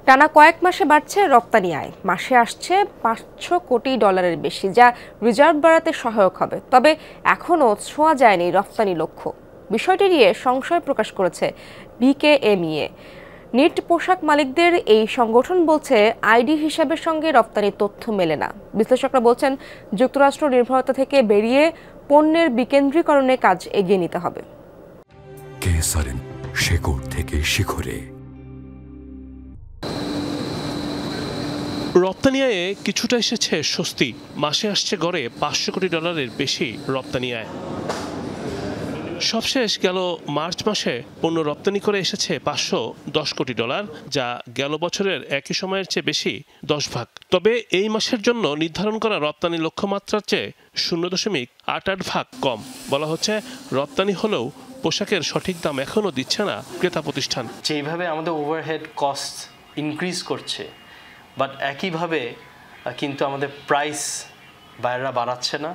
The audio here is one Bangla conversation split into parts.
টানা কয়েক মাসে বাড়ছে রপ্তানি আয়, মাসে আসছে $500 কোটি বেশি, যা রিজার্ভ বাড়াতে সহায়ক হবে। তবে এখনও ছোঁয়া যায়নি রপ্তানি লক্ষ্য। বিষয়টি নিয়ে সংশয় প্রকাশ করেছে বিকেএমইএ। নিট পোশাক মালিকদের এই সংগঠন বলছে আইডি হিসাবের সঙ্গে রপ্তানি তথ্য মেলে না। বিশ্লেষকরা বলছেন যুক্তরাষ্ট্র নির্ভরতা থেকে বেরিয়ে পণ্যের বিকেন্দ্রীকরণে কাজ এগিয়ে নিতে হবে। শেকড় থেকে শিখরে। রপ্তানি আয়ে কিছুটা এসেছে স্বস্তি। মাসে আসছে গড়ে $500 কোটি বেশি রপ্তানি আয়। সবশেষ গেল মার্চ মাসে পণ্য রপ্তানি করে এসেছে $510 কোটি, যা গেল বছরের একই সময়ের চেয়ে বেশি 10 ভাগ। তবে এই মাসের জন্য নির্ধারণ করা রপ্তানি লক্ষ্যমাত্রার চেয়ে 0.88 ভাগ কম। বলা হচ্ছে রপ্তানি হলেও পোশাকের সঠিক দাম এখনও দিচ্ছে না ক্রেতা প্রতিষ্ঠান। যেইভাবে আমাদের ওভারহেড কস্ট ইনক্রিজ করছে, বাট একইভাবে কিন্তু আমাদের প্রাইস বাইরেরা বাড়াচ্ছে না,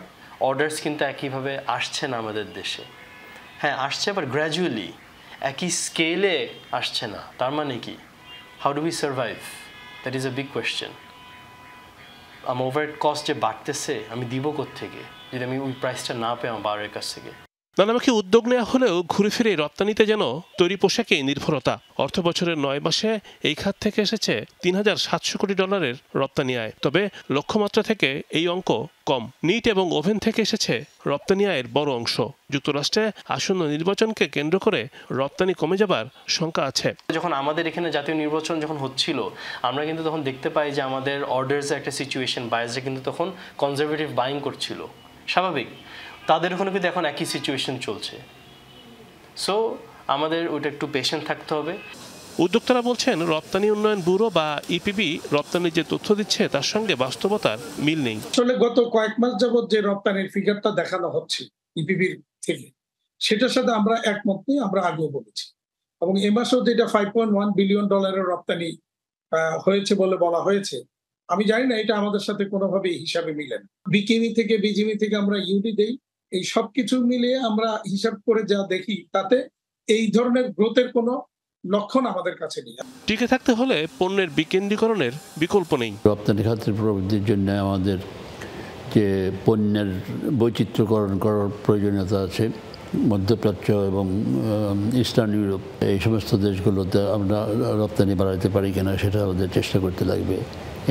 অর্ডারস কিন্তু একইভাবে আসছে না আমাদের দেশে। হ্যাঁ আসছে, বাট গ্র্যাজুয়ালি, একই স্কেলে আসছে না। তার মানে কি, how do we survive? That is a big question. আমার ওভারহেড কস্ট যে বাড়তেছে, আমি দিব কোত্থেকে যদি আমি ওই প্রাইসটা না পেয়ে আমার বাইরের কাছ থেকে? নানামুখী উদ্যোগ নেওয়া হলেও ঘুরে ফিরে রপ্তানিতে যেন তৈরি পোশাকে নির্ভরতা। অর্থ বছরের 9 মাসে এই খাত থেকে এসেছে $3,700 কোটি রপ্তানি আয়। তবে লক্ষ্যমাত্রা থেকে এই অঙ্ক কম। নিট এবং ওভেন থেকে এসেছে রপ্তানি আয়ের বড় অংশ। যুক্তরাষ্ট্রে আসন্ন নির্বাচনকে কেন্দ্র করে রপ্তানি কমে যাবার শঙ্কা আছে। যখন আমাদের এখানে জাতীয় নির্বাচন যখন হচ্ছিল, আমরা কিন্তু তখন দেখতে পাই যে আমাদের অর্ডার্সের একটা সিচুয়েশন, বায়ার্সরা কিন্তু তখন কনজারভেটিভ বাইং করছিল। স্বাভাবিক, তাদের ওখানে কিন্তু এখন একই সিচুয়েশন চলছে। সো আমাদের ওইটা একটু পেশেন্ট থাকতে হবে। উদ্যোক্তারা বলছেন রপ্তানি উন্নয়ন ব্যুরো বা ইপিবি রপ্তানির যে তথ্য দিচ্ছে তার সঙ্গে বাস্তবতার মিল নেই। আসলে গত কয়েক মাস যাবত যে রপ্তানির ফিগারটা দেখানো হচ্ছে ইপিবির থেকে, সেটার সাথে আমরা একমত নই। আমরা আগেও বলেছি, এবং এ মাসেও যেটা $5.1 বিলিয়ন রপ্তানি হয়েছে বলে বলা হয়েছে, আমি জানি না এটা আমাদের সাথে কোনোভাবেই হিসাবে মিলে না। বিকেএমই থেকে, বিজিএমই থেকে আমরা ইউডি দেই। এই সবকিছু মিলিয়ে আমরা হিসাব করে যা দেখি, তাতে এই ধরনের গ্রোথের কোনো লক্ষণ আমাদের কাছে নেই। টিকে থাকতে হলে পণ্যের বিকেন্দ্রীকরণের বিকল্প নেই। রপ্তানি খাতের প্রবৃদ্ধির জন্য আমাদের যে পণ্যের বৈচিত্র্যকরণ করার প্রয়োজনীয়তা আছে, মধ্যপ্রাচ্য এবং ইস্টার্ন ইউরোপ এই সমস্ত দেশগুলোতে আমরা রপ্তানি বাড়াতে পারি কিনা সেটা আমাদের চেষ্টা করতে লাগবে।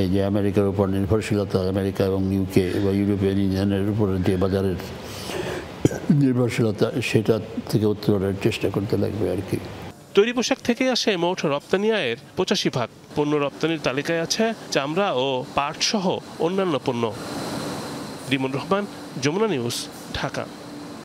এই যে আমেরিকার উপর নির্ভরশীলতা, আমেরিকা এবং ইউকে বা ইউরোপিয়ান ইউনিয়নের উপর যে বাজারের নির্ভরশীলতা, সেটা থেকে উত্তরণের চেষ্টা করতে লাগবে আর কি। তৈরি পোশাক থেকে আসে মোট রপ্তানি আয়ের 85 ভাগ। পণ্য রপ্তানির তালিকায় আছে চামড়া ও পাট সহ অন্যান্য পণ্য। রিমন রহমান, যমুনা নিউজ, ঢাকা।